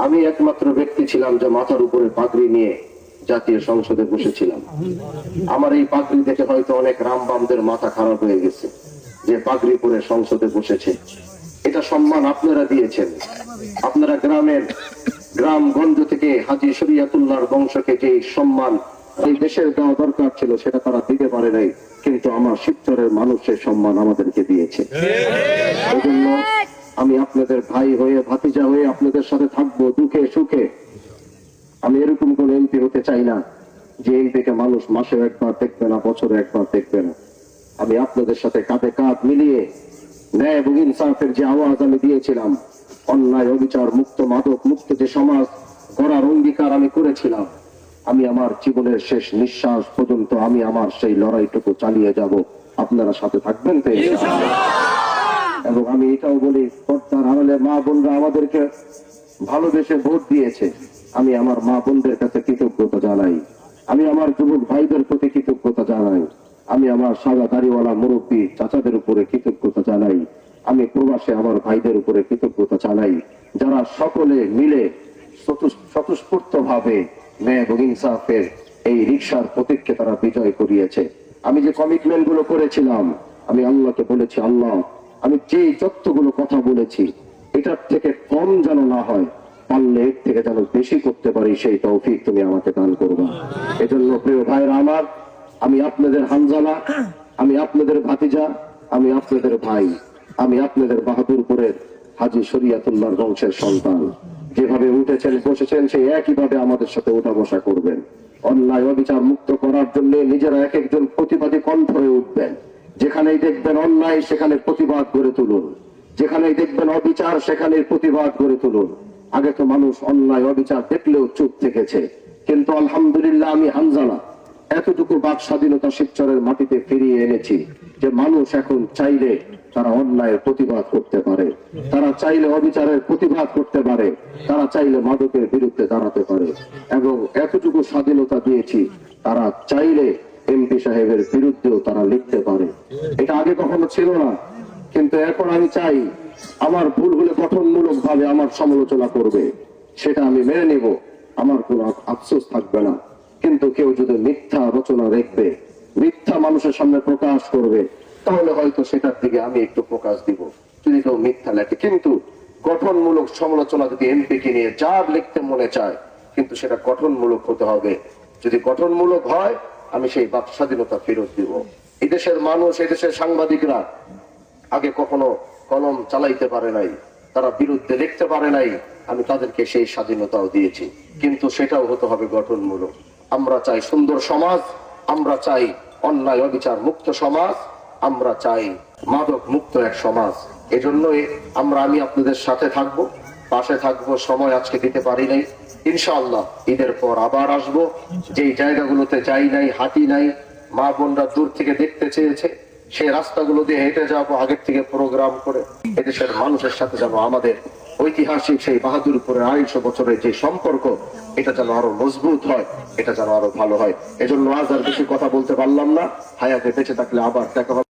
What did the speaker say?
আমি একমাত্র ব্যক্তি ছিলাম যে মাথার উপরে পাগড়ি নিয়ে জাতীয় সংসদে বসেছিলাম। আমার এই পাগড়ি দেখে হয়তো অনেক রামবামদের মাথা খারাপ হয়ে গেছে যে পাগড়ি পরে সংসদে বসেছে। এটা সম্মান আপনারা দিয়েছেন। আপনারা গ্রামগঞ্জ থেকে হাজী শরীয়তুল্লাহর বংশকে যে সম্মান এই দেশের দেওয়া দরকার ছিল সেটা তারা দিতে পারে নাই, কিন্তু আমার শিবচরের মানুষের সম্মান আমাদেরকে দিয়েছে। এই জন্য আমি আপনাদের ভাই হয়ে ভাতিজা হয়ে আপনাদের সাথে থাকবো দুঃখে সুখে। আমি এরকম কোন এমপি হতে চাই না যে এমপিকে মানুষ মাসে একবার দেখবে না, বছরে একবার দেখবে না। আমি আপনাদের সাথে কাঁধে কাঁধ মিলিয়ে ন্যায় এবং ইনসাফের যে আওয়াজ আমি দিয়েছিলাম, অন্যায় অবিচার মুক্ত মাদক মুক্ত যে সমাজ গড়ার অঙ্গীকার আমি করেছিলাম, আমি আমার জীবনের শেষ নিঃশ্বাস পর্যন্ত আমি আমার সেই লড়াইটুকু চালিয়ে যাব। আপনারা সাথে থাকবেন তো? এবং আমি এটাও বলি, পর্দার আড়ালে মা বোনরা আমাদেরকে ভালোবেসে ভোট দিয়েছে। আমি আমার মা বোনদের কাছে কৃতজ্ঞতা জানাই। আমি আমার যুবক ভাইদের প্রতি কৃতজ্ঞতা জানাই। আমি আমার সাদা দাড়িওয়ালা মুরব্বী চাচাদের উপরে কৃতজ্ঞতা জানাই। আমি প্রবাসে আমার ভাইদের উপরে কৃতজ্ঞতা জানাই, যারা সকলে মিলে স্বতঃস্ফূর্ত ভাবে ন্যায় এবং ইনসাফের এই রিকশার প্রতীককে তারা বিজয় করিয়েছে। আমি যে কমিটমেন্ট গুলো করেছিলাম, আমি আল্লাহকে বলেছি, আল্লাহ আমি যে যতগুলো কথা বলেছি এটার থেকে কম যেন না হয়, পারলে এর থেকে যেন বেশি করতে পারি, সেই তৌফিক তুমি আমাকে দান করবা। এজন্য প্রিয় ভাইরা আমার, আমি আপনাদের হানজালা, আমি আপনাদের ভাতিজা, আমি আপনাদের ভাই, আমি আপনাদের বাহাদুরপুরের হাজী শরীয়তুল্লাহর বংশের সন্তান। যেভাবে উঠেছেন বসেছেন সেই একইভাবে আমাদের সাথে উঠা বসা করবেন। অন্যায় অবিচার মুক্ত করার জন্য নিজেরা এক একজন প্রতিবাদী কণ্ঠ হয়ে উঠবেন। যেখানেই দেখবেন অন্যায় সেখানে প্রতিবাদ গড়ে তুলুন, যেখানেই দেখবেন অবিচার সেখানে প্রতিবাদ গড়ে তুলুন। আগে তো মানুষ অন্যায় অবিচার দেখলেও চুপ থেকেছে, কিন্তু আলহামদুলিল্লাহ আমি হানজালা এতটুকু বাক স্বাধীনতা শিবচরের মাটিতে ফিরিয়ে এনেছি যে মানুষ এখন চাইলে তারা অন্যায়ের প্রতিবাদ করতে পারে, তারা চাইলে অবিচারের প্রতিবাদ করতে পারে, তারা চাইলে মাদকের বিরুদ্ধে দাঁড়াতে পারে। এবং এতটুকু স্বাধীনতা দিয়েছি তারা চাইলে এমপি সাহেবের বিরুদ্ধেও তারা লিখতে পারে। এটা আগে কখনো ছিল না, কিন্তু এখন আমি চাই আমার ভুল হলে গঠনমূলক ভাবে আমার সমালোচনা করবে, সেটা আমি মেনে নিব, আমার কোনো আফসোস থাকবে না। কিন্তু কেউ যদি মিথ্যা রচনা দেখবে, মিথ্যা মানুষের সামনে প্রকাশ করবে, তাহলে হয়তো সেটার দিকে আমি একটু প্রকাশ দিব, যদি কেউ মিথ্যা লেখে। কিন্তু গঠনমূলক সমালোচনা যদি এমপিকে নিয়ে যার লিখতে মনে চায়, কিন্তু সেটা গঠনমূলক হতে হবে। যদি গঠনমূলক হয় আমি সেই বাক স্বাধীনতা ফেরত দিব। এদেশের মানুষ, এদেশের সাংবাদিকরা আগে কখনো কলম চালাইতে পারে নাই, তারা বিরুদ্ধে লিখতে পারে নাই, আমি তাদেরকে সেই স্বাধীনতাও দিয়েছি, কিন্তু সেটাও হতে হবে গঠনমূলক। আমরা চাই সুন্দর সমাজ, আমরা চাই অন্যায় অবিচার মুক্ত সমাজ, আমরা চাই মাদক মুক্ত এক সমাজ। এজন্যই আমি আপনাদের সাথে থাকবো, পাশে থাকবো। সময় আজকে দিতে পারি নাই, ইনশাআল্লাহ ঈদের পর আবার আসবো। যেই জায়গাগুলোতে যাই নাই, হাঁটি নাই, মা বোনরা দূর থেকে দেখতে চেয়েছে, সেই রাস্তাগুলো দিয়ে হেঁটে যাবো, আগের থেকে প্রোগ্রাম করে এদেশের মানুষের সাথে যাবো। আমাদের ঐতিহাসিক সেই বাহাদুরপুরের 250 বছরের যে সম্পর্ক, এটা যেন আরো মজবুত হয়, এটা যেন আরো ভালো হয়। এজন্য আজ আর বেশি কথা বলতে পারলাম না। হায়াতে বেঁচে থাকলে আবার দেখা হবে।